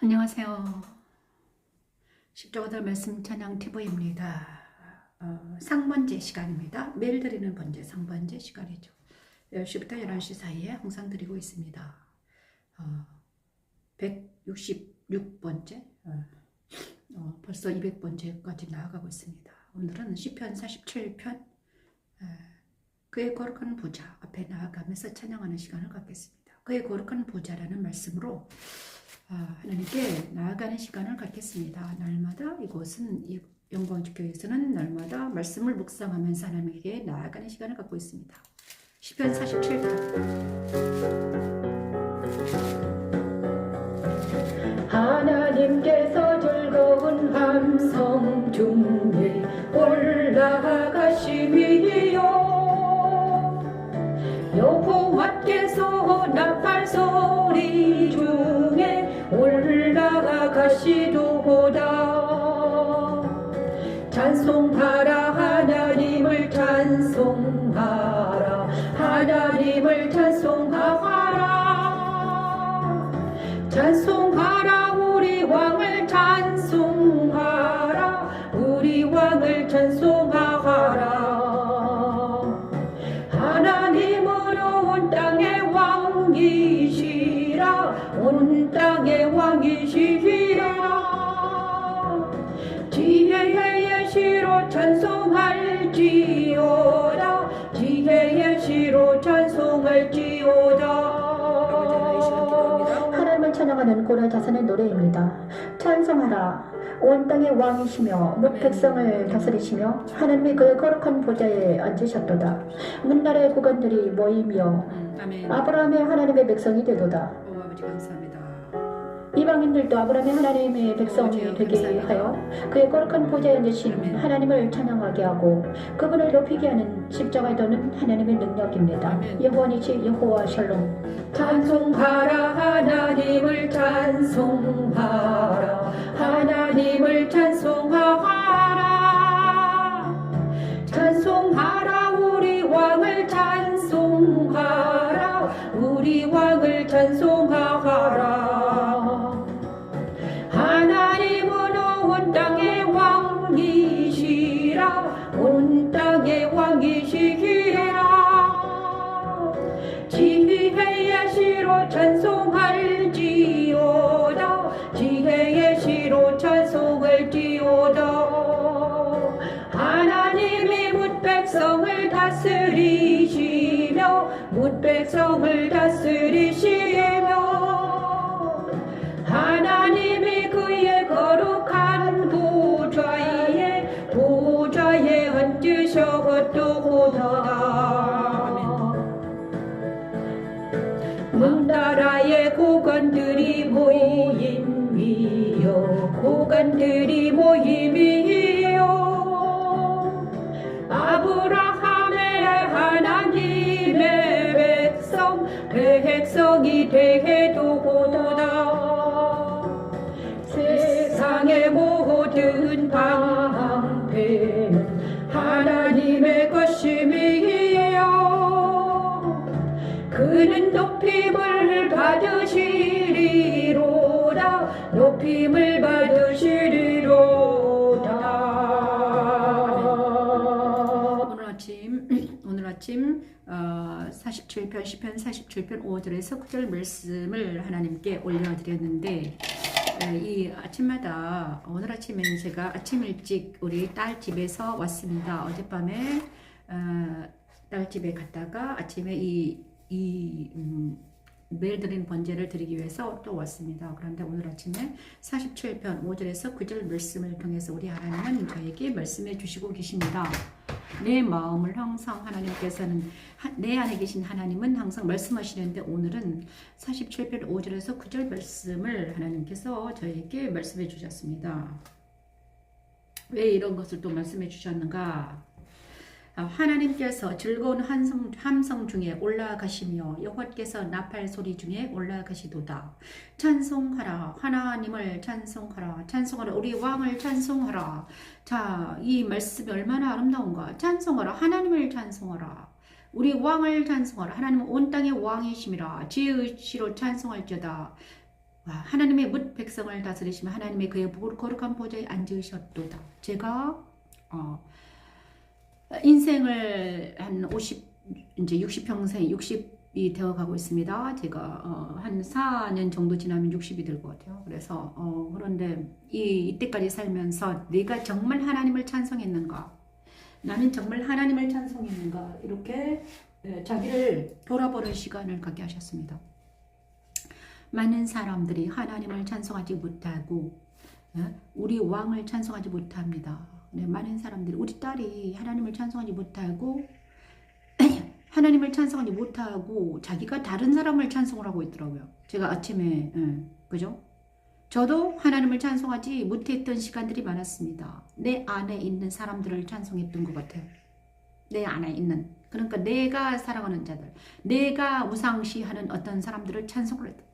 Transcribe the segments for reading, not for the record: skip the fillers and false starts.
안녕하세요. 십자가들 말씀 찬양 TV입니다. 상번제 시간입니다. 매일 드리는 번제 상번제 시간이죠. 10시부터 11시 사이에 항상 드리고 있습니다. 166번째, 벌써 200번째까지 나아가고 있습니다. 오늘은 시편 47편, 그의 거룩한 보좌 앞에 나아가면서 찬양하는 시간을 갖겠습니다. 그의 거룩한 보좌라는 말씀으로 하나님께 나아가는 시간을 갖겠습니다. 날마다 이곳은 영광주교에서는 날마다 말씀을 묵상하면서 하나님께 나아가는 시간을 갖고 있습니다. 시편 47편 하나님께서 즐거운 함성 중에 올라가심이요 여호와께서 나팔 소리 중에 올라가시도다. 찬송하라 하나님을 찬송하라 하나님을 찬송하라 찬송하라 우리 왕을 찬송하라 우리 왕을 찬송하라. 하나님으로 온 땅의 왕이시라 온 땅의 왕이시라. 지혜의 시로 찬송할지어다 지혜의 시로 찬송할지어다. 하나님을 찬양하는 고려 자선의 노래입니다. 찬송하라 온 땅의 왕이시며 뭇 백성을 다스리시며 하나님이 그의 거룩한 보좌에 앉으셨도다. 문나라의 국원들이 모이며 아브라함의 하나님의 백성이 되도다. 아버지 감사합니다. 이방인들도 아브라함의 하나님의 백성이 되게 하여 그의 거룩한 보좌에 앉으신 하나님을 찬양하게 하고 그분을 높이게 하는 십자가에 도는 하나님의 능력입니다. 여호와니시 여호와 샬롬. 찬송하라 하나님을 찬송하라 하나님을 찬송하라 찬송하라 우리 왕을 찬송하라 우리 왕을 찬송하라. 하나님은 온 땅의 왕이시라 온 땅의 왕이시라. 지혜의 시로 찬송할지어다 지혜의 시로 찬송할지어다. 하나님이 뭇 백성을 다스리시며 뭇 백성을 다스리시며 하나님이 그의 거룩한 보좌에 앉으셨도다. 문나라의 고관들이 모임이요 고관들이 모임이요 아브라함의 하나님의 백성이 되도다. 세상의 모든 방패는 하나님의 것임이요 그는 높임을 받으시리로다 높임을 받으시리로다. 오늘 아침 47편 시편 47편 5절에서 9절 말씀을 하나님께 올려드렸는데 이 아침마다 오늘 아침에는 제가 아침 일찍 우리 딸 집에서 왔습니다. 어젯밤에 딸 집에 갔다가 아침에 매일 드리는 번제를 드리기 위해서 또 왔습니다. 그런데 오늘 아침에 47편 5절에서 9절 말씀을 통해서 우리 하나님은 저에게 말씀해 주시고 계십니다. 내 마음을 항상 하나님께서는 내 안에 계신 하나님은 항상 말씀하시는데 오늘은 47편 5절에서 9절 말씀을 하나님께서 저에게 말씀해 주셨습니다. 왜 이런 것을 또 말씀해 주셨는가? 하나님께서 즐거운 함성 중에 올라가시며 여호와께서 나팔 소리 중에 올라가시도다. 찬송하라 하나님을 찬송하라 찬송하라 우리 왕을 찬송하라. 자, 이 말씀이 얼마나 아름다운가. 찬송하라 하나님을 찬송하라 우리 왕을 찬송하라. 하나님은 온 땅의 왕이심이라 지혜의 시로 찬송할지어다. 와, 하나님의 뭇 백성을 다스리시며 하나님의 그의 거룩한 보좌에 앉으셨도다. 제가 인생을 한 50, 이제 60평생, 60이 되어 가고 있습니다. 제가 한 4년 정도 지나면 60이 될 것 같아요. 그래서 그런데 이때까지 살면서 내가 정말 하나님을 찬송했는가? 나는 정말 하나님을 찬송했는가? 이렇게 자기를 돌아보는 시간을 갖게 하셨습니다. 많은 사람들이 하나님을 찬송하지 못하고 우리 왕을 찬송하지 못합니다. 많은 사람들이 우리 딸이 하나님을 찬송하지 못하고 하나님을 찬송하지 못하고 자기가 다른 사람을 찬송을 하고 있더라고요. 제가 아침에 그죠? 저도 하나님을 찬송하지 못했던 시간들이 많았습니다. 내 안에 있는 사람들을 찬송했던 것 같아요. 내 안에 있는, 그러니까 내가 사랑하는 자들, 내가 우상시하는 어떤 사람들을 찬송을 했다.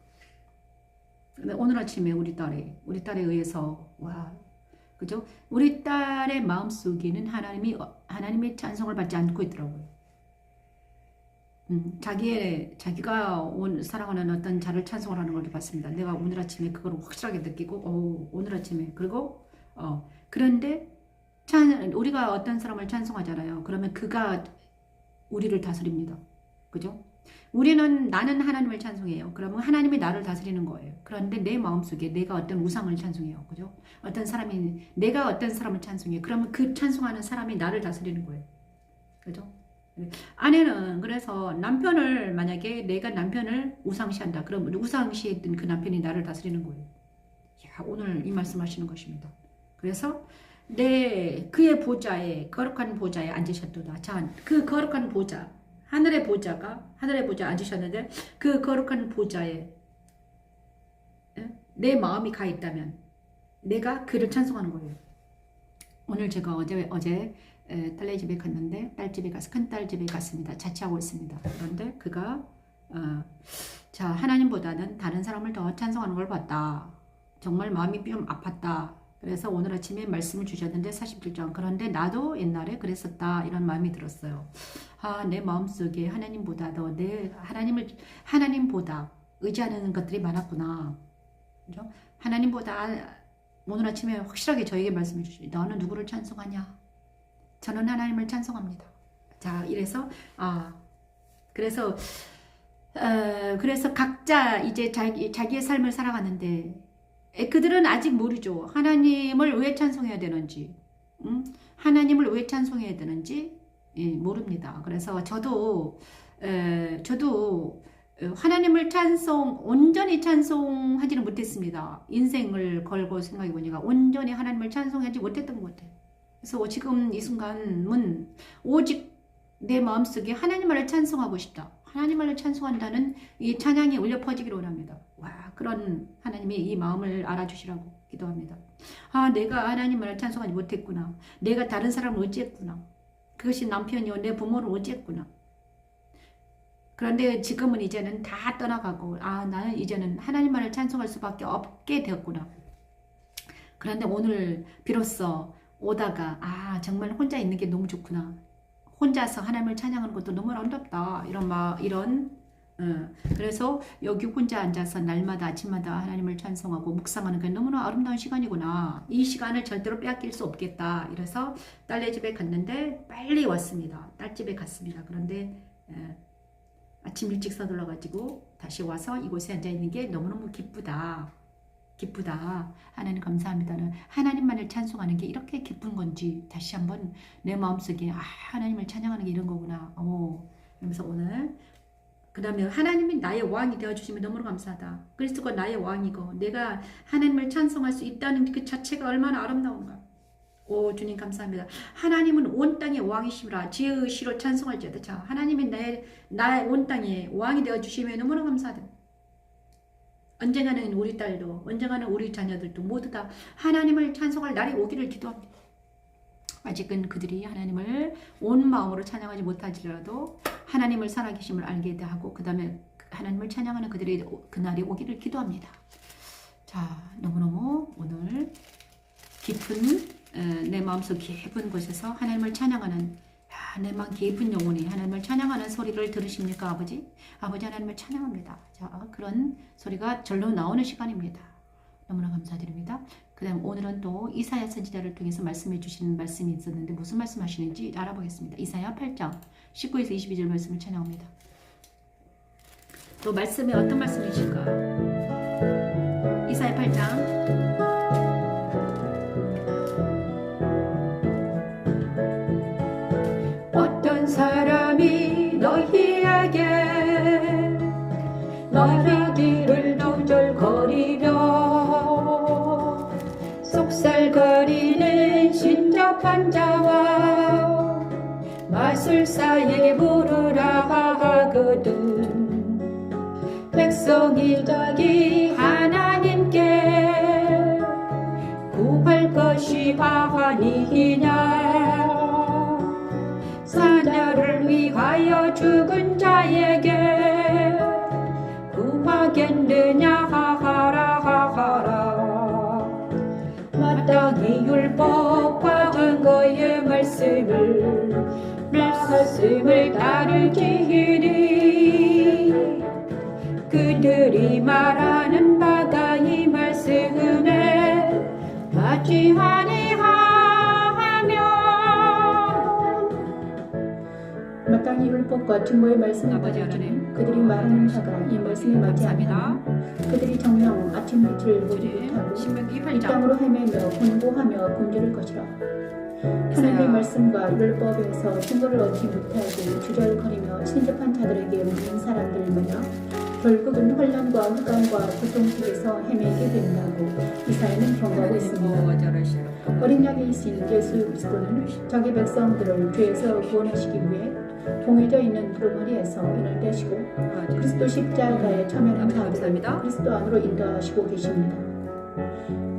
근데 오늘 아침에 우리 딸에 의해서 와, 그죠? 우리 딸의 마음속에는 하나님의 찬송을 받지 않고 있더라고요. 자기가 사랑하는 어떤 자를 찬송을 하는 걸 봤습니다. 내가 오늘 아침에 그걸 확실하게 느끼고, 오늘 아침에, 그리고, 그런데, 우리가 어떤 사람을 찬송하잖아요. 그러면 그가 우리를 다스립니다. 그죠? 나는 하나님을 찬송해요. 그러면 하나님이 나를 다스리는 거예요. 그런데 내 마음속에 내가 어떤 우상을 찬송해요. 그죠? 내가 어떤 사람을 찬송해요. 그러면 그 찬송하는 사람이 나를 다스리는 거예요. 그죠? 아내는 그래서 만약에 내가 남편을 우상시한다. 그럼 우상시했던 그 남편이 나를 다스리는 거예요. 야, 오늘 이 말씀하시는 것입니다. 그래서 그의 거룩한 보좌에 앉으셨도다. 자, 그 거룩한 보좌, 하늘의 보좌 앉으셨는데 그 거룩한 보좌에 내 마음이 가 있다면 내가 그를 찬송하는 거예요. 오늘 제가 어제 딸네 집에 갔는데 큰딸 집에 갔습니다. 자취하고 있습니다. 그런데 그가 자, 하나님보다는 다른 사람을 더 찬송하는 걸 봤다. 정말 마음이 좀 아팠다. 그래서 오늘 아침에 말씀을 주셨는데 47장. 그런데 나도 옛날에 그랬었다. 이런 마음이 들었어요. 내 마음속에 하나님보다도 하나님보다 의지하는 것들이 많았구나. 그죠? 하나님보다 오늘 아침에 확실하게 저에게 말씀해 주시죠. 너는 누구를 찬송하냐? 저는 하나님을 찬송합니다. 자, 그래서 각자 이제 자기의 삶을 살아가는데 그들은 아직 모르죠. 하나님을 왜 찬송해야 되는지, 하나님을 왜 찬송해야 되는지 모릅니다. 그래서 저도 하나님을 온전히 찬송하지는 못했습니다. 인생을 걸고 생각해 보니까 온전히 하나님을 찬송하지 못했던 것 같아요. 그래서 지금 이 순간은 오직 내 마음속에 하나님을 찬송하고 싶다. 하나님을 찬송한다는 이 찬양이 울려 퍼지기를 원합니다. 와, 그런 하나님이 이 마음을 알아주시라고 기도합니다. 내가 하나님을 찬송하지 못했구나. 내가 다른 사람을 의지했구나. 그것이 남편이요, 내 부모를 의지했구나. 그런데 지금은 이제는 다 떠나가고 나는 이제는 하나님만을 찬송할 수밖에 없게 되었구나. 그런데 오늘 비로소 오다가 정말 혼자 있는 게 너무 좋구나. 혼자서 하나님을 찬양하는 것도 너무 아름답다. 그래서 여기 혼자 앉아서 날마다 아침마다 하나님을 찬송하고 묵상하는 게 너무나 아름다운 시간이구나. 이 시간을 절대로 빼앗길 수 없겠다. 이래서 딸네 집에 갔는데 빨리 왔습니다. 딸 집에 갔습니다. 그런데 아침 일찍 서둘러가지고 다시 와서 이곳에 앉아있는 게 너무너무 기쁘다. 하나님 감사합니다. 하나님만을 찬송하는 게 이렇게 기쁜 건지 다시 한번 내 마음속에 하나님을 찬양하는 게 이런 거구나. 그러면서 오늘 그 다음에 하나님이 나의 왕이 되어주시면 너무나 감사하다. 그리스도가 나의 왕이고 내가 하나님을 찬송할 수 있다는 그 자체가 얼마나 아름다운가. 주님 감사합니다. 하나님은 온 땅의 왕이시라 지으시로 찬송할지어다. 자, 하나님이 나의 온 땅의 왕이 되어주시면 너무나 감사하다. 언젠가는 우리 딸도 언젠가는 우리 자녀들도 모두 다 하나님을 찬송할 날이 오기를 기도합니다. 아직은 그들이 하나님을 온 마음으로 찬양하지 못하지라도 하나님을 살아계심을 알게 하고 그 다음에 하나님을 찬양하는 그날이 오기를 기도합니다. 자, 너무너무 오늘 깊은 내 마음속 깊은 곳에서 하나님을 찬양하는 하나님만 깊은 영혼이 하나님을 찬양하는 소리를 들으십니까, 아버지? 아버지 하나님을 찬양합니다. 자, 그런 소리가 절로 나오는 시간입니다. 너무나 감사드립니다. 그 다음 오늘은 또 이사야 선지자를 통해서 말씀해 주시는 말씀이 있었는데 무슨 말씀 하시는지 알아보겠습니다. 이사야 8장 19에서 22절 말씀을 찬양합니다. 또 말씀이 어떤 말씀이실까? 이사야 8장 어떤 사람이 너희에게 너희 길을 두절거리며 속살거리는 신접한 자와 마술사에게 물으라 하거든. 백성이 자기 하나님께 구할 것이 아니냐. 사자를 위하여 죽은 자에게 구하겠느냐 하라. 마땅히 율법과 증거의 말씀을 따르기니 그들이 말하는 바가 이 말씀에 맞지 아니하며 마땅히 율법과 증거의 말씀을 따르기는 그들이 말하는 바가 이 말씀에 맞지 아니하며 그들이 정녕 아침 빛을 보지 못하고 이 땅으로 헤매며 권고하며 굶주릴 것이라. 하나님의 말씀과 율법에서 증거를 얻지 못하고 주절거리며 신접한 자들에게 묻는 사람들 뭐냐? 결국은 혼란과 흑암과 고통 속에서 헤매게 된다고 이사야는 경고하고 있습니다. 어린 양이 있으신 예수 그리스도는 자기 백성들을 죄에서 구원하시기 위해 동해져 있는 두루마리에서 인을 떼시고 그리스도 십자가에 처면한 자들을 그리스도 안으로 인도하시고 계십니다.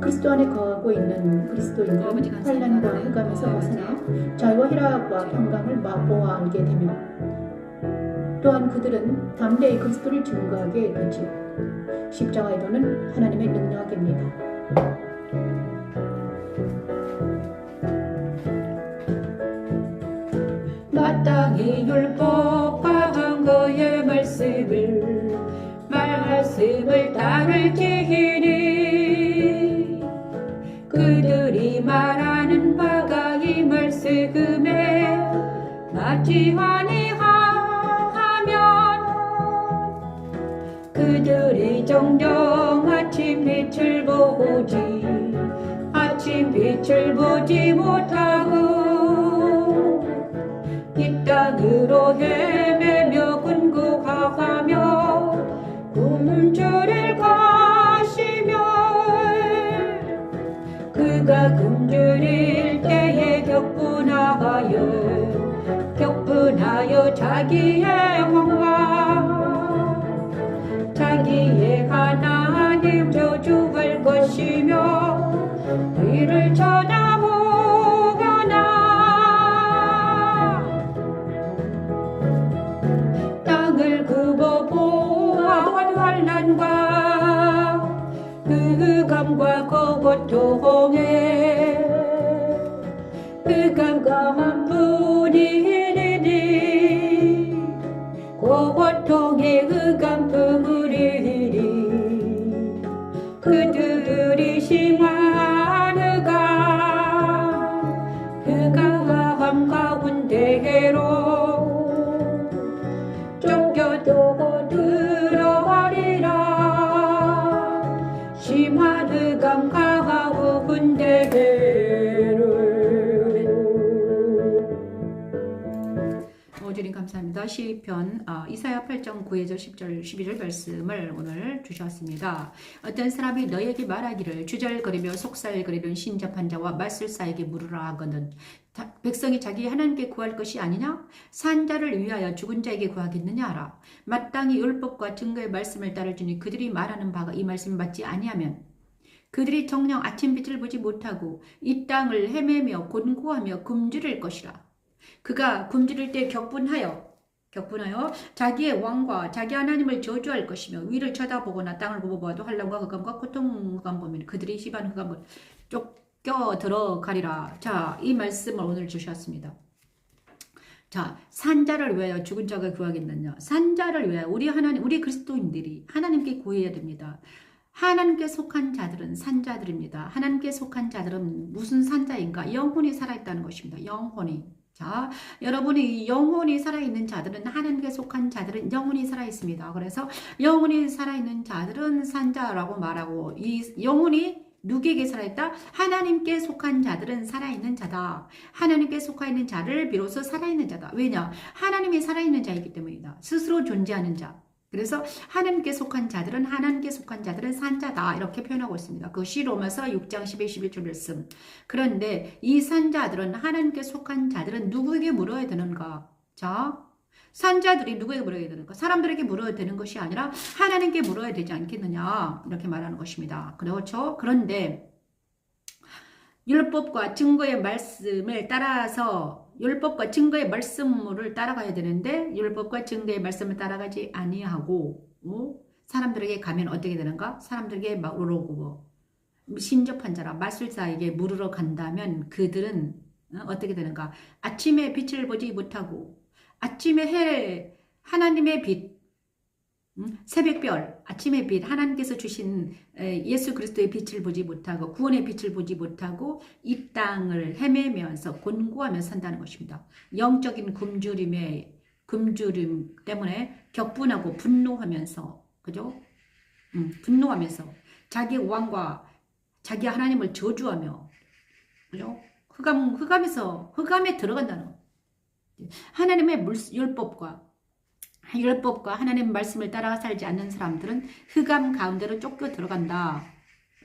그리스도 안에 거하고 있는 그리스도인은 환난과 흑암에서 벗어나 자유와 희락과 평강을 맛보아 알게 되며 또한 그들은 담대히 그리스도를 증거하게 되지요. 십자가의 도는 하나님의 능력입니다. 마땅히 율법과 증거의 말씀을 따르기니 그들이 말하는 바가 이 말씀에 맞지 아니하면 그들이 정녕 아침 빛을 보지 못하고 이 땅으로 헤매며 근고하며 굶주릴 것이며 그가 굶주릴 때에 격분하여 자기의 왕과 자기의 하나님 저주할 것이며 이를 쳐다보거나 땅을 굽어보아 환난과 흑암과 고통에 흑암과 한뿐이니 고통의 흑암뿐이니 그들이 심한 흑암 가운데로 쫓겨도 들어가리라. 심한 흑암 가운데로. 주님 감사합니다. 시편 이사야 8장 9절 10절 12절 말씀을 오늘 주셨습니다. 어떤 사람이 너에게 말하기를 주절거리며 속살거리는 신접한 자와 말술사에게 물으라 하거든 백성이 자기 하나님께 구할 것이 아니냐? 산 자를 위하여 죽은 자에게 구하겠느냐 하라. 마땅히 율법과 증거의 말씀을 따르주니 그들이 말하는 바가 이 말씀을 받지 아니하면 그들이 정녕 아침빛을 보지 못하고 이 땅을 헤매며 곤고하며 굶주릴 것이라. 그가 굶주릴 때 격분하여 자기의 왕과 자기 하나님을 저주할 것이며 위를 쳐다보거나 땅을 굽어보아도 환난과 흑암과 고통 흑암범인 그들이 심한 흑암을 쫓겨 들어가리라. 자, 이 말씀을 오늘 주셨습니다. 자, 산자를 위하여 죽은 자가 구하겠느냐? 산자를 위하여 우리 그리스도인들이 하나님께 구해야 됩니다. 하나님께 속한 자들은 산자들입니다. 하나님께 속한 자들은 무슨 산자인가? 영혼이 살아있다는 것입니다. 영혼이. 자, 여러분이 영혼이 살아있는 자들은 하나님께 속한 자들은 영혼이 살아있습니다. 그래서 영혼이 살아있는 자들은 산자라고 말하고 이 영혼이 누구에게 살아있다? 하나님께 속한 자들은 살아있는 자다. 하나님께 속하있는 자를 비로소 살아있는 자다. 왜냐? 하나님이 살아있는 자이기 때문이다. 스스로 존재하는 자. 그래서 하나님께 속한 자들은 산자다. 이렇게 표현하고 있습니다. 그것이 로마서 6장 11절 말씀. 그런데 이 산자들은 하나님께 속한 자들은 누구에게 물어야 되는가? 자, 산자들이 누구에게 물어야 되는가? 사람들에게 물어야 되는 것이 아니라 하나님께 물어야 되지 않겠느냐? 이렇게 말하는 것입니다. 그렇죠? 그런데 율법과 증거의 말씀을 따라서 율법과 증거의 말씀을 따라가야 되는데 율법과 증거의 말씀을 따라가지 아니하고 사람들에게 가면 어떻게 되는가? 사람들에게 물어보고 신접한 자라 마술사에게 물으러 간다면 그들은 어떻게 되는가? 아침에 빛을 보지 못하고 아침에 하나님의 빛 새벽별, 아침의 빛, 하나님께서 주신 예수 그리스도의 빛을 보지 못하고 구원의 빛을 보지 못하고 이 땅을 헤매면서 곤고하면서 산다는 것입니다. 영적인 굶주림 때문에 격분하고 분노하면서, 그죠? 분노하면서 자기 왕과 자기 하나님을 저주하며, 그죠? 흑암에 들어간다는 것. 하나님의 율법과 하나님 말씀을 따라 살지 않는 사람들은 흑암 가운데로 쫓겨 들어간다.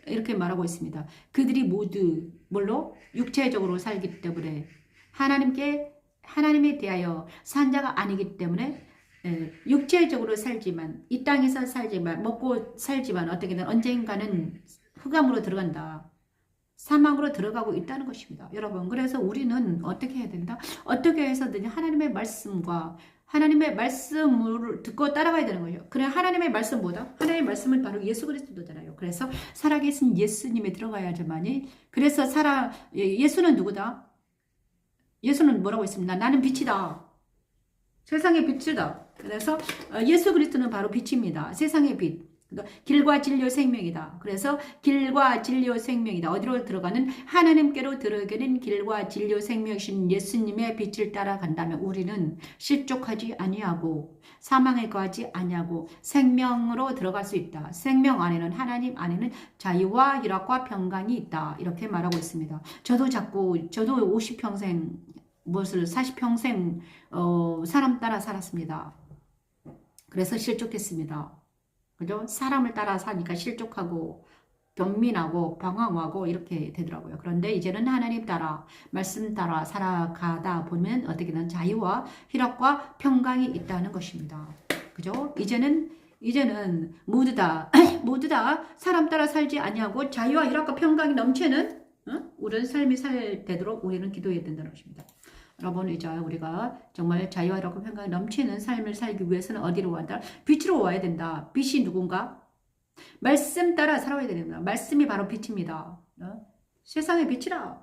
이렇게 말하고 있습니다. 그들이 모두 뭘로? 육체적으로 살기 때문에 하나님에 대하여 산자가 아니기 때문에 육체적으로 살지만 이 땅에서 살지만 먹고 살지만 어떻게든 언젠가는 흑암으로 들어간다. 사망으로 들어가고 있다는 것입니다. 여러분, 그래서 우리는 어떻게 해야 된다? 어떻게 해서든 하나님의 말씀을 듣고 따라가야 되는 거죠. 그래, 하나님의 말씀 뭐다? 하나님의 말씀은 바로 예수 그리스도잖아요. 그래서 살아계신 예수님에 들어가야지만이. 그래서 예수는 누구다? 예수는 뭐라고 했습니다. 나는 빛이다. 세상의 빛이다. 그래서 예수 그리스도는 바로 빛입니다. 세상의 빛. 길과 진료 생명이다. 그래서 길과 진료 생명이다. 어디로 들어가는? 하나님께로 들어가는 길과 진료 생명이신 예수님의 빛을 따라간다면 우리는 실족하지 아니하고 사망에 거하지 아니하고 생명으로 들어갈 수 있다. 생명 안에는 하나님 안에는 자유와 희락과 평강이 있다. 이렇게 말하고 있습니다. 저도 50평생 40평생 사람 따라 살았습니다. 그래서 실족했습니다. 그죠? 사람을 따라 사니까 실족하고 변민하고 방황하고 이렇게 되더라고요. 그런데 이제는 하나님 따라 말씀 따라 살아가다 보면 어떻게든 자유와 희락과 평강이 있다는 것입니다. 그죠? 이제는 모두 다 사람 따라 살지 아니하고 자유와 희락과 평강이 넘치는 우리는 삶이 되도록 우리는 기도해야 된다는 것입니다. 여러분, 이제 우리가 정말 자유와 희락과 평강이 넘치는 삶을 살기 위해서는 어디로 와야 된다? 빛으로 와야 된다. 빛이 누군가? 말씀 따라 살아야 됩니다. 말씀이 바로 빛입니다. 세상의 빛이라.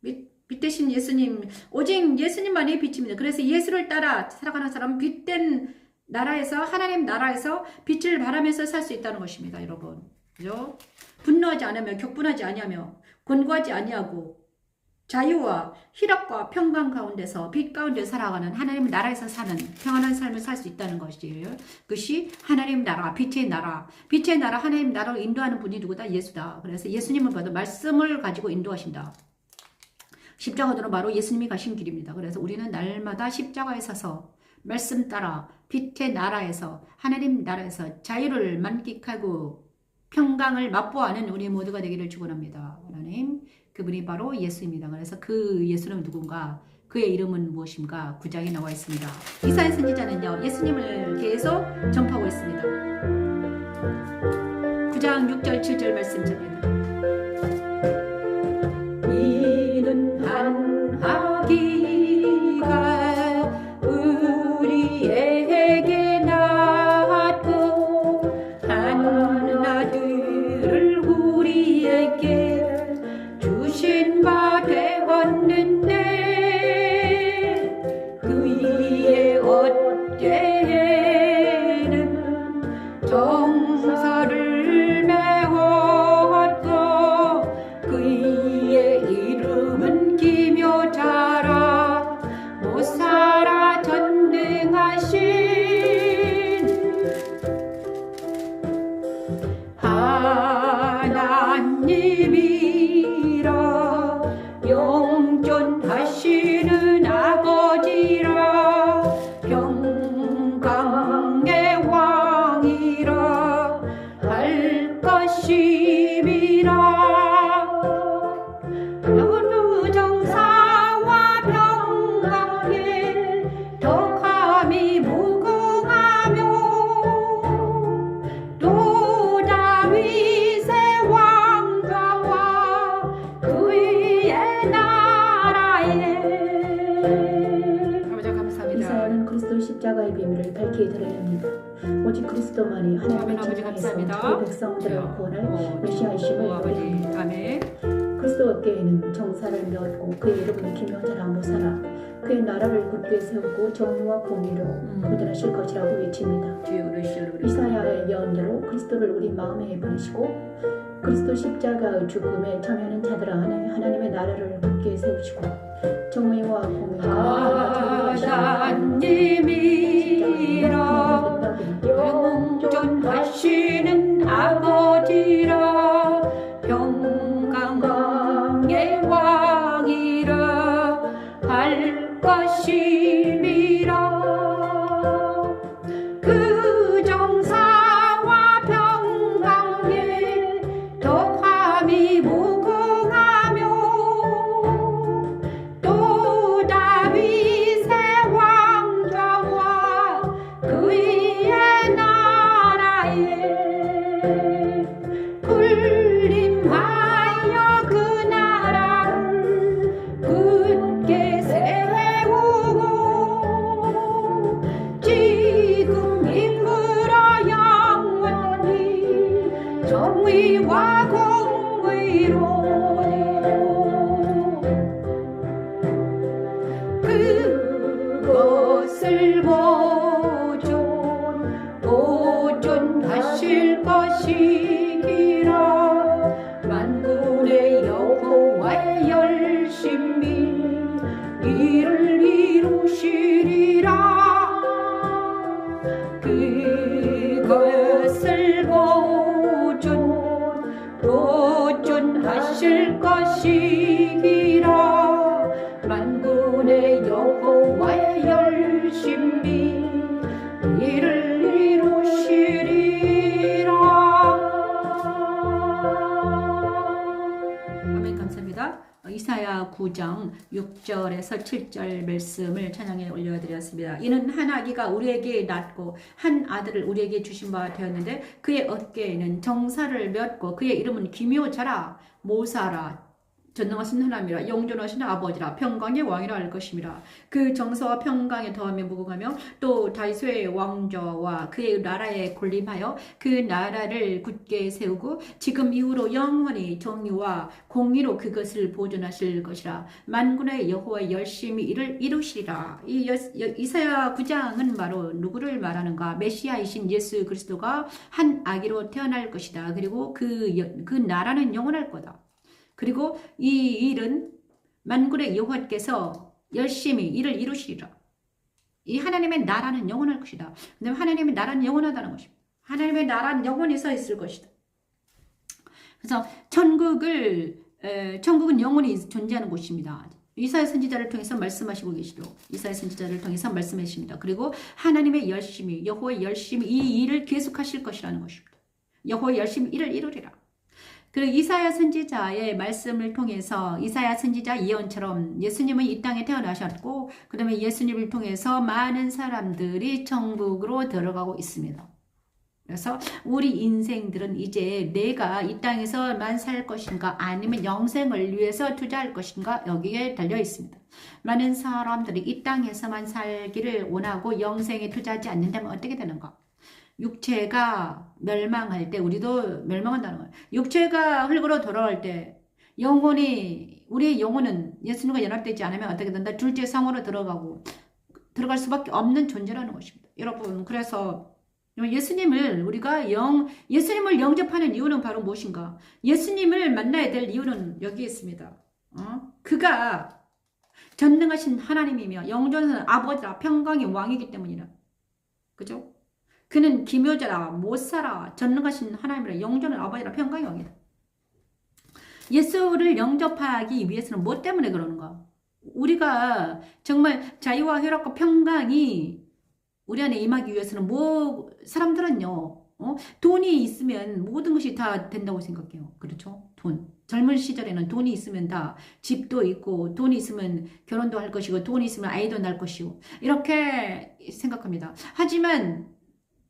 빛 대신 예수님, 오직 예수님만이 빛입니다. 그래서 예수를 따라 살아가는 사람은 빛된 나라에서, 하나님 나라에서 빛을 바라면서 살 수 있다는 것입니다. 여러분, 그죠? 분노하지 않으며 격분하지 아니하며 권고하지 아니하고 자유와 희락과 평강 가운데서 빛 가운데 살아가는 하나님 나라에서 사는 평안한 삶을 살 수 있다는 것이에요. 그것이 하나님 나라, 빛의 나라, 하나님 나라를 인도하는 분이 누구다? 예수다. 그래서 예수님을 봐도 말씀을 가지고 인도하신다. 십자가도는 바로 예수님이 가신 길입니다. 그래서 우리는 날마다 십자가에 서서 말씀 따라 빛의 나라에서, 하나님 나라에서 자유를 만끽하고 평강을 맛보아하는 우리 모두가 되기를 축원합니다. 하나님, 그분이 바로 예수입니다. 그래서 그 예수는 누군가? 그의 이름은 무엇인가? 9장에 나와 있습니다. 이사야 선지자는요, 예수님을 계속 전파하고 있습니다. 9장 6절 7절 말씀 전합니다. 이는 한 아기가 우리에게 낳았고 한 아들을 우리에게 주신 바 되었는데 것임이라. 어느 정사와 평강에 덕함이 무궁하며 또 다윗의 왕좌와 그의 나라에. 아버지 감사합니다. 이사야는 그리스도 십자가의 비밀을 밝히 드려야 합니다. 오직 그리스도만이 하나님의 아버지 진영에서 감사합니다. 그 백성들을 구원할 메시아이심을 아버지 우리합니다. 아멘. 그리스도 어깨에는 정사를 메었고 그의 이름은 기묘자라 모사라. 그의 나라를 굳게 세우고 정의와 공의로 구원하실 것이라고 외칩니다. 이사야의 예언대로 그리스도를 우리 마음에 보내시고 그리스도 십자가의 죽음에 참여하는 자들아 하나님의 나라를 굳게 세우시고 정의와 공의가 하나님이라 영존하시는 아버지라 평강의 왕이라 할 것임이라. 그 정사와 평강에 덕함이 무궁하며 또 다윗의 왕좌와 그의 나라에 군림하여 그 나라를 굳게 세우고 지금 이끌어 영원히 정의와 공의로 그것을 보존하실 것이기라. 만군의 여호와의 열심히 이를 이루시리라. 그것을 보존하실 것이기라. 만군의 여호와의 열심히 이를 이루시리라. 아멘. 감사합니다. 이사야 9장 6절에서 7절 말씀을 찬양에 올려드렸습니다. 이는 한 아기가 우리에게 낳고 한 아들을 우리에게 주신 바 되었는데 그의 어깨에는 정사를 메었고 그의 이름은 기묘자라 모사라 전능하신 하나님이라 영존하신 아버지라 평강의 왕이라 할 것임이라. 그 정서와 평강에 더하며 무궁하며 또 다윗의 왕좌와 그의 나라에 군림하여 그 나라를 굳게 세우고 지금 이후로 영원히 정의와 공의로 그것을 보존하실 것이라. 만군의 여호와 열심히 이를 이루시리라. 이사야 9장은 바로 누구를 말하는가? 메시아이신 예수 그리스도가 한 아기로 태어날 것이다. 그리고 그 나라는 영원할 거다. 그리고 이 일은 만군의 여호와께서 열심히 일을 이루시리라. 이 하나님의 나라는 영원할 것이다. 근데 하나님의 나라는 영원하다는 것입니다. 하나님의 나라는 영원히 서 있을 것이다. 그래서 천국은 영원히 존재하는 곳입니다. 이사야 선지자를 통해서 말씀하시고 계시도록 이사야 선지자를 통해서 말씀하십니다. 그리고 하나님의 열심히 여호와의 열심히 이 일을 계속하실 것이라는 것입니다. 여호와의 열심히 일을 이루리라. 그리고 이사야 선지자의 말씀을 통해서 이사야 선지자 예언처럼 예수님은 이 땅에 태어나셨고 그 다음에 예수님을 통해서 많은 사람들이 천국으로 들어가고 있습니다. 그래서 우리 인생들은 이제 내가 이 땅에서만 살 것인가 아니면 영생을 위해서 투자할 것인가 여기에 달려 있습니다. 많은 사람들이 이 땅에서만 살기를 원하고 영생에 투자하지 않는다면 어떻게 되는가? 육체가 멸망할 때 우리도 멸망한다는 거예요. 육체가 흙으로 돌아올 때 영혼이 우리의 영혼은 예수님과 연합되지 않으면 어떻게 된다? 둘째 성으로 들어갈 수밖에 없는 존재라는 것입니다. 여러분 그래서 예수님을 예수님을 영접하는 이유는 바로 무엇인가? 예수님을 만나야 될 이유는 여기 있습니다. 그가 전능하신 하나님이며 영존하는 아버지라 평강의 왕이기 때문이라. 그죠? 그는 기묘자라 못살아 전능하신 하나님이라 영존하는 아버지라 평강의 왕이다. 예수를 영접하기 위해서는 뭐 때문에 그러는가? 우리가 정말 자유와 쾌락과 평강이 우리 안에 임하기 위해서는 사람들은요 돈이 있으면 모든 것이 다 된다고 생각해요. 그렇죠? 돈. 젊은 시절에는 돈이 있으면 다 집도 있고 돈이 있으면 결혼도 할 것이고 돈이 있으면 아이도 낳을 것이고 이렇게 생각합니다. 하지만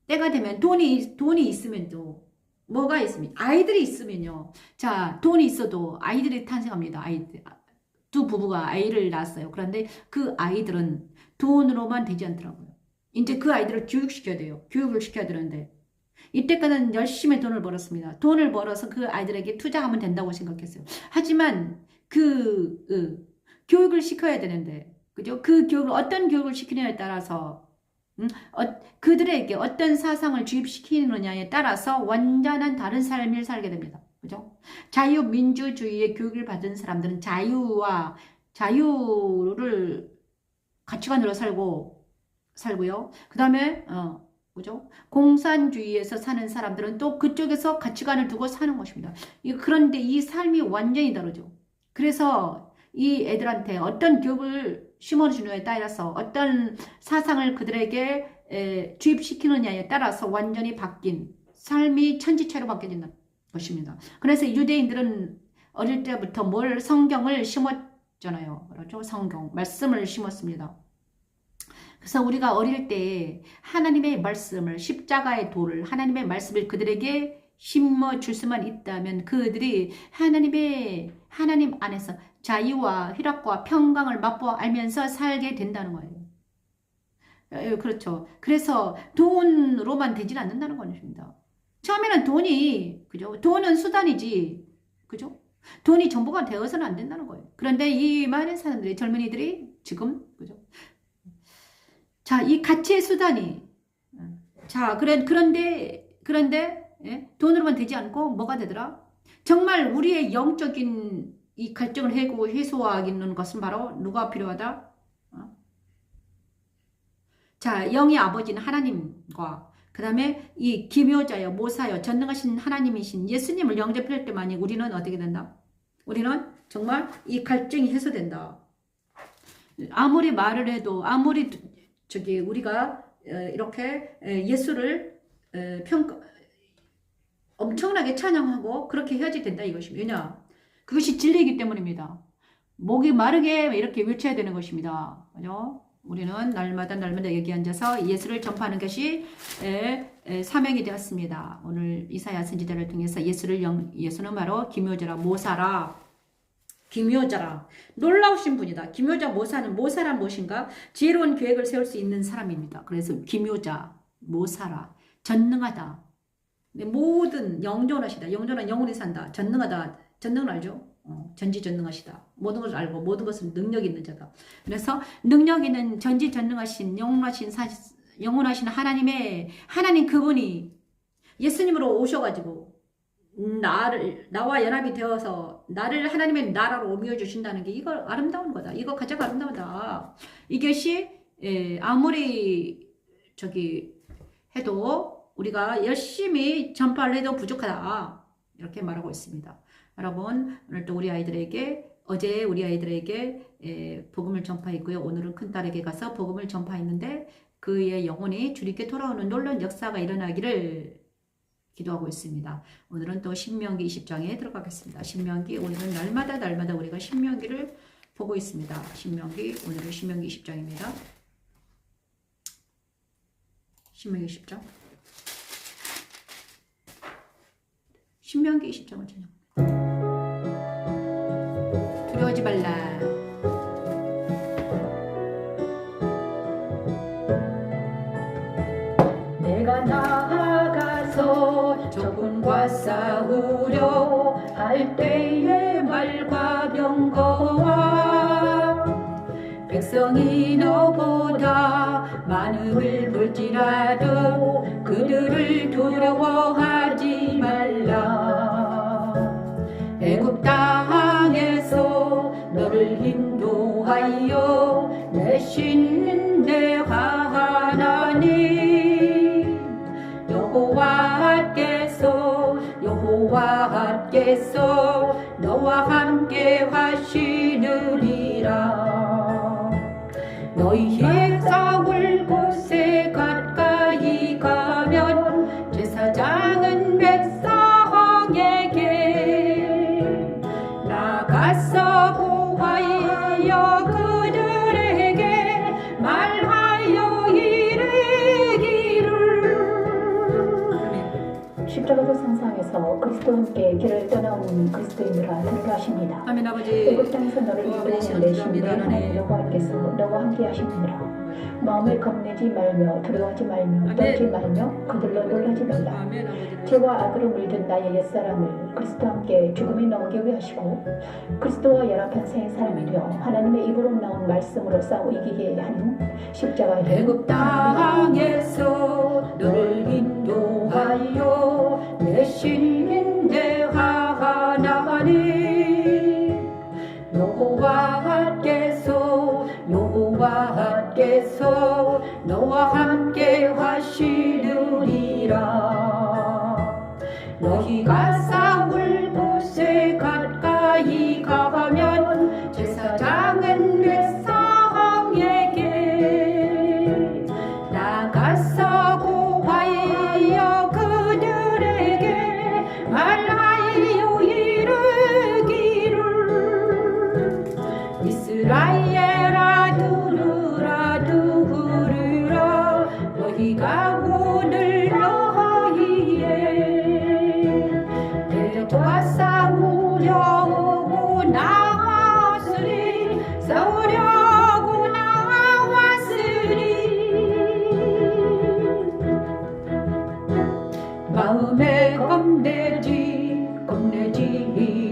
때가 되면 돈이 있으면 또 뭐가 있습니까? 아이들이 있으면요. 자, 돈이 있어도 아이들이 탄생합니다. 아이들. 두 부부가 아이를 낳았어요. 그런데 그 아이들은 돈으로만 되지 않더라고요. 이제 그 아이들을 교육시켜야 돼요. 교육을 시켜야 되는데 이때까지는 열심히 돈을 벌었습니다. 돈을 벌어서 그 아이들에게 투자하면 된다고 생각했어요. 하지만 교육을 시켜야 되는데, 그죠? 그 교육을 어떤 교육을 시키느냐에 따라서 그들에게 어떤 사상을 주입시키느냐에 따라서 완전한 다른 삶을 살게 됩니다. 그죠? 자유민주주의의 교육을 받은 사람들은 자유를 가치관으로 살고요. 그 다음에 그죠? 공산주의에서 사는 사람들은 또 그쪽에서 가치관을 두고 사는 것입니다. 그런데 이 삶이 완전히 다르죠. 그래서 이 애들한테 어떤 교육을 심어주느냐에 따라서 어떤 사상을 그들에게 주입시키느냐에 따라서 완전히 바뀐 삶이 천지차로 바뀌어진다는 것입니다. 그래서 유대인들은 어릴 때부터 성경을 심었잖아요. 그렇죠? 성경, 말씀을 심었습니다. 그래서 우리가 어릴 때 하나님의 말씀을, 십자가의 도를, 하나님의 말씀을 그들에게 심어줄 수만 있다면 그들이 하나님 안에서 자유와 희락과 평강을 맛보아 알면서 살게 된다는 거예요. 그렇죠. 그래서 돈으로만 되진 않는다는 것입니다. 처음에는 그죠? 돈은 수단이지, 그죠? 돈이 전부가 되어서는 안 된다는 거예요. 그런데 이 많은 사람들이, 젊은이들이 지금, 그죠? 자, 이 가치의 수단이, 자, 그런데, 예? 돈으로만 되지 않고 뭐가 되더라? 정말 우리의 영적인 이 갈증을 해소하기는 것은 바로 누가 필요하다? 자, 영의 아버지는 하나님과 그 다음에 이 기묘자여, 모사여, 전능하신 하나님이신 예수님을 영접할 때만이 우리는 어떻게 된다? 우리는 정말 이 갈증이 해소된다. 아무리 말을 해도, 우리가 이렇게 예수를 엄청나게 찬양하고 그렇게 해야지 된다 이것입니다. 왜냐? 그것이 진리이기 때문입니다. 목이 마르게 이렇게 외쳐야 되는 것입니다. 그죠? 우리는 날마다 여기 앉아서 예수를 전파하는 것이 사명이 되었습니다. 오늘 이사야 선지자를 통해서 예수는 바로 기묘자라, 모사라, 놀라우신 분이다. 기묘자, 모사란 무엇인가? 지혜로운 계획을 세울 수 있는 사람입니다. 그래서 기묘자, 모사라, 전능하다. 모든 영존하시다. 영존한 영원히 산다. 전능하다. 전능을 알죠? 전지전능하시다. 모든 것을 알고 모든 것을 능력 있는 자다. 그래서 능력 있는 전지전능하신 영원하신 하나님 그분이 예수님으로 오셔가지고 나와 연합이 되어서 나를 하나님의 나라로 옮겨 주신다는 게 이거 아름다운 거다. 이거 가장 아름다우다. 이것이 아무리 해도 우리가 열심히 전파를 해도 부족하다. 이렇게 말하고 있습니다. 여러분, 오늘 또 어제 우리 아이들에게 복음을 전파했고요. 오늘은 큰딸에게 가서 복음을 전파했는데 그의 영혼이 주님께 돌아오는 놀라운 역사가 일어나기를 기도하고 있습니다. 오늘은 또 신명기 20장에 들어가겠습니다. 오늘은 날마다 우리가 신명기를 보고 있습니다. 오늘은 신명기 20장입니다. 신명기 10장. 신명기 20장을 찬양합니다. 두려워하지 말라. 내가 나아가서 적군과 싸우려 할 때의 말과 병거와 백성이 너보다 많음을 볼지라도 그들을 두려워하지 말라. 애굽 땅에서 너를 인도하여 내신 내 하나님 여호와께서 너와 함께 하시느니라. 너희의 싸울 곳에 가까이 가면 제사장 그리스도와 함께 길을 떠나온 그리스도인들아 들으라 하십니다. 아멘. 아버지, 애굽 땅에서 너를 아버지, 인도하는 내신 내 감사합니다. 하나님 하나님. 여호와께서 너와 함께 하시느니라. 마음을 겁내지 말며 두려워하지 말며 아멘. 떨지 말며 그들로 놀라지 말라. 아멘. 아버지, 죄와 악으로 물든 나의 옛사람을 그리스도와 함께 죽음에 넘기게 하시고 그리스도와 연합한 새 사람이 되어 하나님의 입으로 나온 말씀으로 싸워 이기게 하는 십자가의 애굽 땅에서 너를 인도하여 내 신인대 하나님 여호와께서 너와 함께 하시느니라. 너희가 싸울 곳에 가까이 가면 제사장은 백성에게 나가서 고하여 그들에게 말하여 이르기를 이스라엘아 들으라 너희가 오늘 너희의 대적과 싸우려고 나왔으니 마음에 겁내지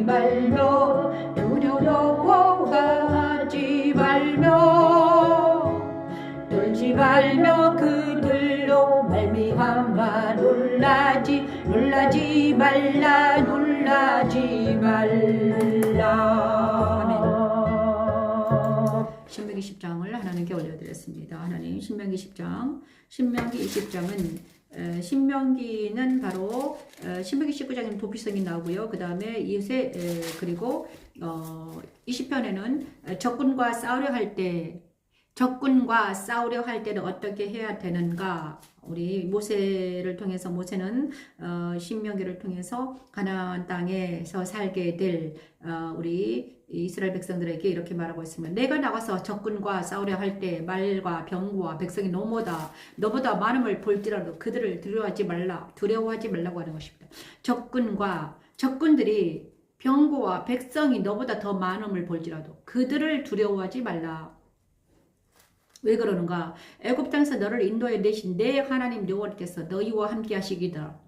말며 두려워하지 말며 떨지 말며 그들로 말미암아 놀라지 말라. 신명기 10장을 하나님께 올려드렸습니다. 하나님, 신명기 10장, 신명기 20장은 신명기는 바로 신명기 19장에는 도피성이 나오고요. 그 다음에 이세 그리고 20편에는 적군과 싸우려 할 때는 어떻게 해야 되는가. 우리 모세를 통해서 모세는 신명기를 통해서 가나안 땅에서 살게 될 우리 이스라엘 백성들에게 이렇게 말하고 있습니다. 내가 나가서 적군과 싸우려 할 때 말과 병과 백성이 너보다 많음을 볼지라도 그들을 두려워하지 말라고 하는 것입니다. 적군들이 병고와 백성이 너보다 더 많음을 볼지라도 그들을 두려워하지 말라. 왜 그러는가? 애굽 땅에서 너를 인도해 내신 내 하나님 여호와께서 너희와 함께 하시기다.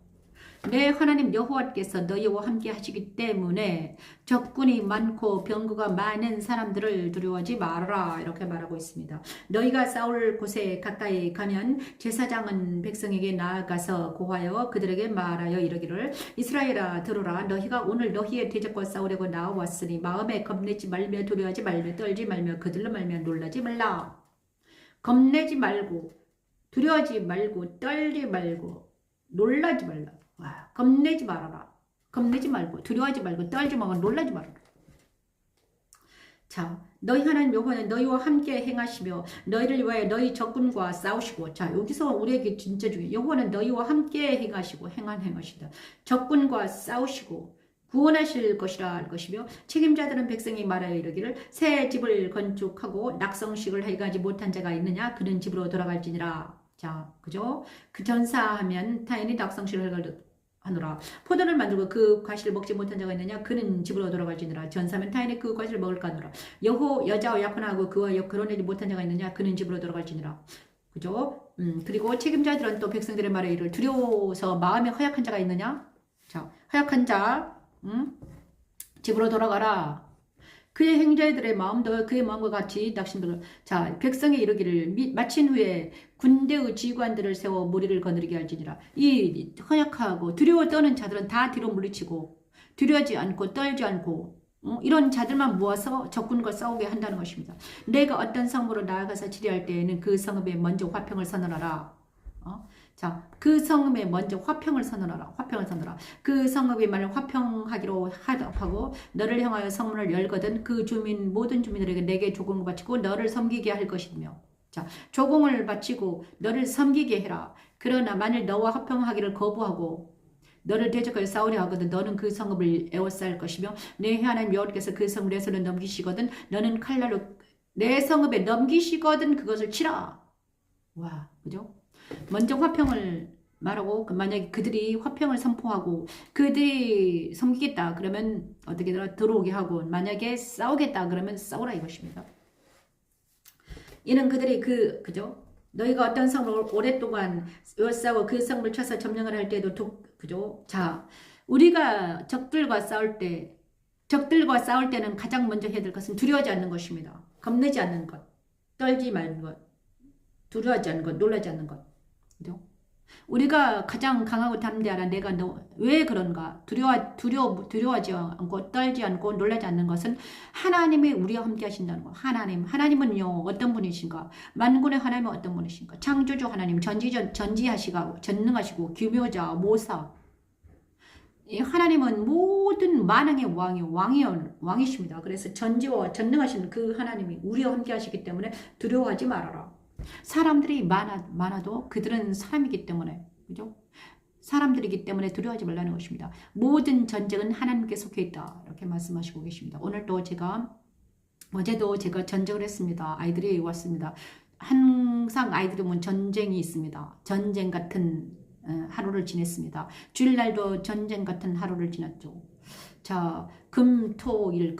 내 하나님 여호와께서 너희와 함께 하시기 때문에 적군이 많고 병거가 많은 사람들을 두려워하지 말아라. 이렇게 말하고 있습니다. 너희가 싸울 곳에 가까이 가면 제사장은 백성에게 나아가서 고하여 그들에게 말하여 이르기를 이스라엘아 들으라. 너희가 오늘 너희의 대적과 싸우려고 나왔으니 마음에 겁내지 말며 두려워하지 말며 떨지 말며 그들로 말며 놀라지 말라. 겁내지 말고 두려워하지 말고 떨지 말고 놀라지 말라. 와, 겁내지 말아라. 겁내지 말고 두려워하지 말고 떨지 말고 놀라지 말아라. 자, 너희 하나님 여호와는 너희와 함께 행하시며 너희를 위하여 너희 적군과 싸우시고. 자, 여기서 우리에게 진짜 중요해요. 여호와는 너희와 함께 행하시고 행하시다. 적군과 싸우시고 구원하실 것이라 것이며 책임자들은 백성이 말하여 이르기를 새 집을 건축하고 낙성식을 행하지 못한 자가 있느냐 그는 집으로 돌아갈지니라. 자, 그죠? 그 전사하면 타인이 낙성식을 하노라. 포도를 만들고 그 과실을 먹지 못한 자가 있느냐 그는 집으로 돌아갈지니라. 전사하면 타인이 그 과실을 먹을까 하노라. 여자와 약혼하고 그와 결혼하지 못한 자가 있느냐 그는 집으로 돌아갈지니라. 그죠? 그리고 책임자들은 또 백성들의 말에 이를 두려워서 마음에 허약한 자가 있느냐. 자, 허약한 자 집으로 돌아가라. 그의 행자들의 마음도 그의 마음과 같이 낙심들. 자, 백성에 이르기를 마친 후에 군대의 지휘관들을 세워 무리를 거느리게 할지니라. 이 허약하고 두려워 떠는 자들은 다 뒤로 물리치고 두려워하지 않고 떨지 않고 이런 자들만 모아서 적군과 싸우게 한다는 것입니다. 내가 어떤 성으로 나아가서 치료할 때에는 그 성읍에 먼저 화평을 선언하라. 자, 그 성읍에 먼저 화평을 선언하라. 그 성읍이 만일 화평하기로 하고 너를 향하여 성문을 열거든 그 모든 주민들에게 내게 조공을 바치고 너를 섬기게 할 것이며. 자, 조공을 바치고 너를 섬기게 해라. 그러나 만일 너와 화평하기를 거부하고 너를 대적하여 싸우려 하거든 너는 그 성읍을 에워쌀 것이며 내 하나님 여호와께서 그 성을 내 손에 넘기시거든 너는 칼날로 내 성읍에 넘기시거든 그것을 치라. 와, 그죠? 먼저 화평을 말하고 만약에 그들이 화평을 선포하고 그들이 섬기겠다 그러면 어떻게 들어오게 하고 만약에 싸우겠다 그러면 싸우라 이것입니다. 이는 그들이 그죠? 너희가 어떤 성을 오랫동안 싸워 그 성을 쳐서 점령을 할 때도 그죠? 자, 우리가 적들과 싸울 때는 가장 먼저 해야 될 것은 두려워하지 않는 것입니다. 겁내지 않는 것, 떨지 말는 것, 두려워하지 않는 것, 놀라지 않는 것. 그죠? 우리가 가장 강하고 담대하라. 내가 왜 그런가? 두려워하지 않고 떨지 않고 놀라지 않는 것은 하나님이 우리와 함께 하신다는 거. 하나님은요 어떤 분이신가? 만군의 하나님은 어떤 분이신가? 창조주 하나님, 전지하시고 전능하시고 규묘자, 모사. 이 하나님은 모든 만왕의 왕이십니다. 그래서 전지와 전능하신 그 하나님이 우리와 함께 하시기 때문에 두려워하지 말아라. 사람들이 많아도 그들은 사람이기 때문에, 그죠? 사람들이기 때문에 두려워하지 말라는 것입니다. 모든 전쟁은 하나님께 속해 있다. 이렇게 말씀하시고 계십니다. 어제도 제가 전쟁을 했습니다. 아이들이 왔습니다. 항상 아이들이 오면 전쟁이 있습니다. 전쟁 같은 하루를 지냈습니다. 주일날도 전쟁 같은 하루를 지났죠. 자, 금, 토, 일,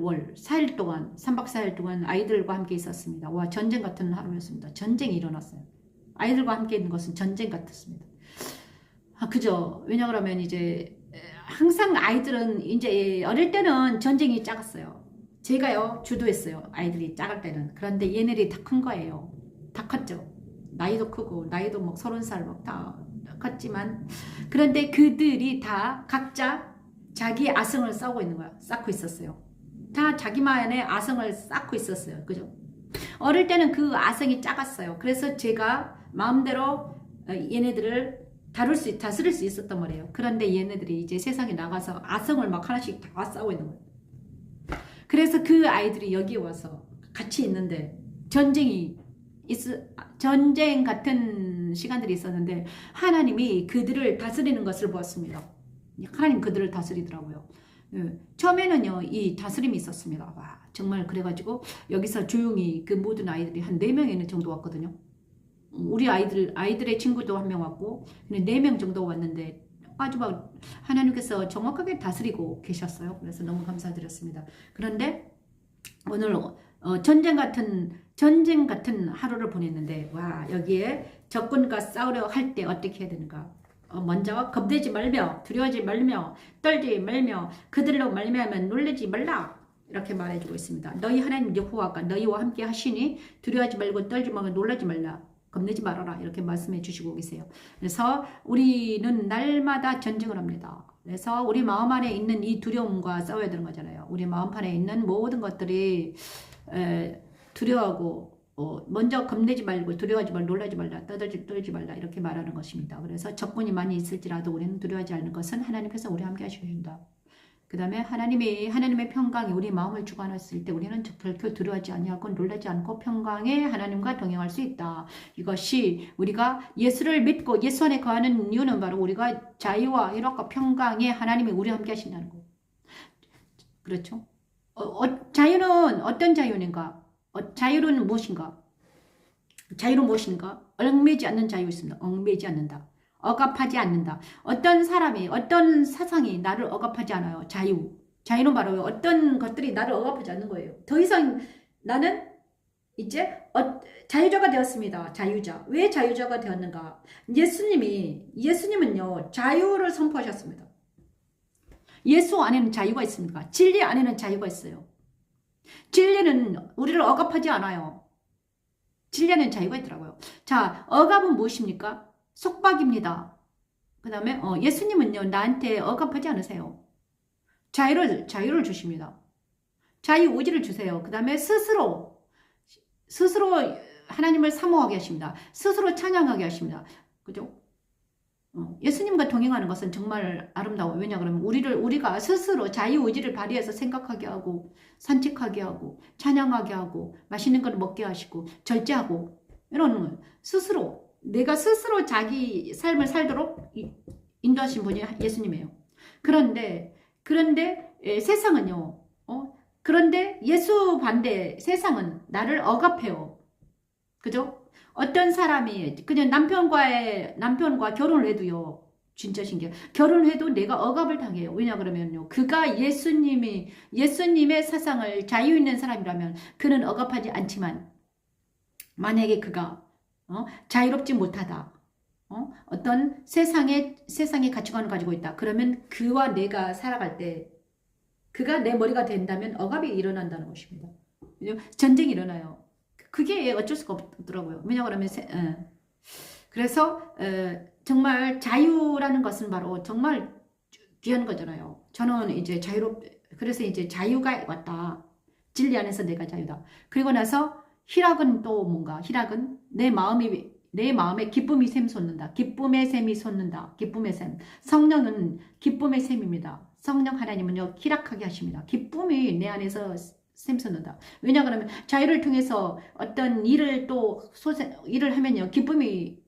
월, 4일 동안, 3박 4일 동안 아이들과 함께 있었습니다. 와, 전쟁 같은 하루였습니다. 전쟁이 일어났어요. 아이들과 함께 있는 것은 전쟁 같았습니다. 그죠? 왜냐 그러면 이제, 항상 아이들은 이제 어릴 때는 전쟁이 작았어요. 제가요, 주도했어요. 아이들이 작을 때는. 그런데 얘네들이 다 큰 거예요. 다 컸죠. 나이도 크고, 나이도 막 30살 막 다 컸지만, 그런데 그들이 다 각자 자기 아성을 쌓고 있었어요. 다 자기만의 아성을 쌓고 있었어요. 그죠? 어릴 때는 그 아성이 작았어요. 그래서 제가 마음대로 얘네들을 다스릴 수 있었단 말이에요. 그런데 얘네들이 이제 세상에 나가서 아성을 막 하나씩 다 쌓고 있는 거예요. 그래서 그 아이들이 여기 와서 같이 있는데 전쟁 같은 시간들이 있었는데 하나님이 그들을 다스리는 것을 보았습니다. 하나님 그들을 다스리더라고요. 처음에는요, 이 다스림이 있었습니다. 와, 정말 그래가지고 여기서 조용히 그 모든 아이들이 한 4명 정도 왔거든요. 우리 아이들의 친구도 한 명 왔고, 4명 정도 왔는데 아주 막 하나님께서 정확하게 다스리고 계셨어요. 그래서 너무 감사드렸습니다. 그런데 오늘 전쟁 같은 하루를 보냈는데, 와, 여기에 적군과 싸우려 할 때 어떻게 해야 되는가? 먼저 겁내지 말며 두려워하지 말며 떨지 말며 그들로 말미암아 놀라지 말라 이렇게 말해주고 있습니다. 너희 하나님 여호와가 너희와 함께 하시니 두려워하지 말고 떨지 말고 놀라지 말라 겁내지 말아라 이렇게 말씀해 주시고 계세요. 그래서 우리는 날마다 전쟁을 합니다. 그래서 우리 마음 안에 있는 이 두려움과 싸워야 되는 거잖아요. 우리 마음 안에 있는 모든 것들이 두려워하고 먼저 겁내지 말고 두려워하지 말고 놀라지 말라 떨지 말라 이렇게 말하는 것입니다. 그래서 적군이 많이 있을지라도 우리는 두려워하지 않는 것은 하나님께서 우리와 함께 하시신다. 그 다음에 하나님의 평강이 우리 마음을 주관했을 때 우리는 결코 두려워하지 아니하고 놀라지 않고 평강에 하나님과 동행할 수 있다. 이것이 우리가 예수를 믿고 예수 안에 거하는 이유는 바로 우리가 자유와 희락과 평강에 하나님이 우리와 함께 하신다는 거. 그렇죠? 자유는 어떤 자유인가? 자유는 무엇인가? 자유는 무엇인가? 얽매지 않는 자유 있습니다. 얽매지 않는다. 억압하지 않는다. 어떤 사람이, 어떤 사상이 나를 억압하지 않아요. 자유는 바로 어떤 것들이 나를 억압하지 않는 거예요. 더 이상 나는 이제 자유자가 되었습니다. 자유자. 왜 자유자가 되었는가? 예수님은요, 자유를 선포하셨습니다. 예수 안에는 자유가 있습니다. 진리 안에는 자유가 있어요. 진리는 우리를 억압하지 않아요. 진리는 자유가 있더라고요. 자, 억압은 무엇입니까? 속박입니다. 그 다음에 예수님은요, 나한테 억압하지 않으세요. 자유를 주십니다. 자유 의지를 주세요. 그 다음에 스스로 하나님을 사모하게 하십니다. 스스로 찬양하게 하십니다. 그죠? 예수님과 동행하는 것은 정말 아름다워요. 왜냐 그러면 우리가 스스로 자유의지를 발휘해서 생각하게 하고 산책하게 하고 찬양하게 하고 맛있는 걸 먹게 하시고 절제하고 이런 내가 스스로 자기 삶을 살도록 인도하신 분이 예수님이에요. 그런데 세상은요. 그런데 예수 반대 세상은 나를 억압해요. 그죠? 어떤 사람이 그냥 남편과 결혼을 해도요. 진짜 신기해요. 결혼해도 내가 억압을 당해요. 왜냐 그러면요. 그가 예수님의 사상을 자유 있는 사람이라면 그는 억압하지 않지만 만약에 그가 자유롭지 못하다. 어떤 세상의 가치관을 가지고 있다. 그러면 그와 내가 살아갈 때 그가 내 머리가 된다면 억압이 일어난다는 것입니다. 전쟁이 일어나요. 그게 어쩔 수가 없더라고요. 왜냐 그러면 그래서 정말 자유라는 것은 바로 정말 귀한 거잖아요. 저는 이제 그래서 이제 자유가 왔다. 진리 안에서 내가 자유다. 그리고 나서 희락은 또 뭔가 희락은 내 마음에 기쁨이 샘솟는다. 기쁨의 샘이 솟는다. 기쁨의 샘. 성령은 기쁨의 샘입니다. 성령 하나님은요 희락하게 하십니다. 기쁨이 내 안에서 샘솟는다. 왜냐 그러면 자유를 통해서 어떤 일을 일을 하면요 기쁨이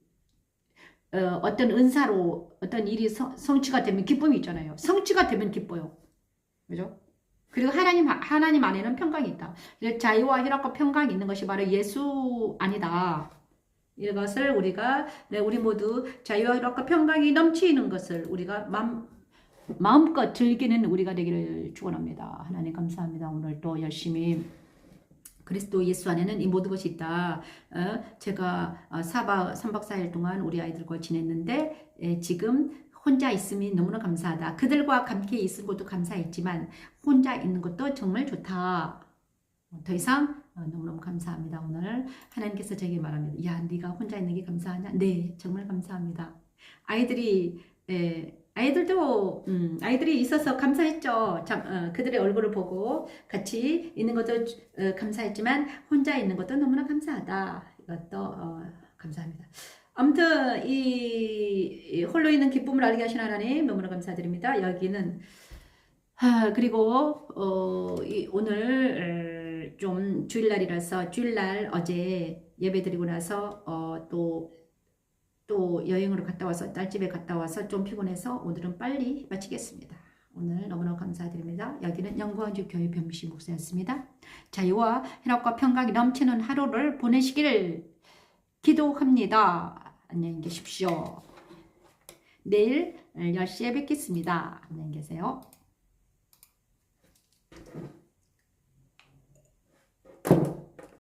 어떤 은사로 어떤 일이 성취가 되면 기쁨이 있잖아요. 성취가 되면 기뻐요. 그죠? 그리고 하나님 안에는 평강이 있다. 자유와 희락과 평강이 있는 것이 바로 예수 안이다. 이것을 우리 모두 자유와 희락과 평강이 넘치는 것을 우리가 마음껏 즐기는 우리가 되기를 축원합니다. 하나님 감사합니다. 오늘 또 열심히 그리스도 예수 안에는 이 모든 것이 있다. 제가 3박 4일 동안 우리 아이들과 지냈는데 지금 혼자 있음이 너무나 감사하다. 그들과 함께 있은 것도 감사했지만 혼자 있는 것도 정말 좋다. 더 이상 너무너무 감사합니다. 오늘 하나님께서 제게 말합니다. 야, 네가 혼자 있는 게 감사하냐? 네, 정말 감사합니다. 아이들이 있어서 감사했죠. 그들의 얼굴을 보고 같이 있는 것도 감사했지만 혼자 있는 것도 너무나 감사하다. 이것도 감사합니다. 아무튼 이 홀로 있는 기쁨을 알게 하신 하나님 너무나 감사드립니다. 여기는 그리고 오늘 좀 주일날이라서 주일날 어제 예배드리고 나서 또 여행으로 갔다 와서 딸집에 갔다 와서 좀 피곤해서 오늘은 빨리 마치겠습니다. 오늘 너무너무 감사드립니다. 여기는 영광주 교회 변미식 목사였습니다. 자유와 희락과 평강이 넘치는 하루를 보내시기를 기도합니다. 안녕히 계십시오. 내일 10시에 뵙겠습니다. 안녕히 계세요.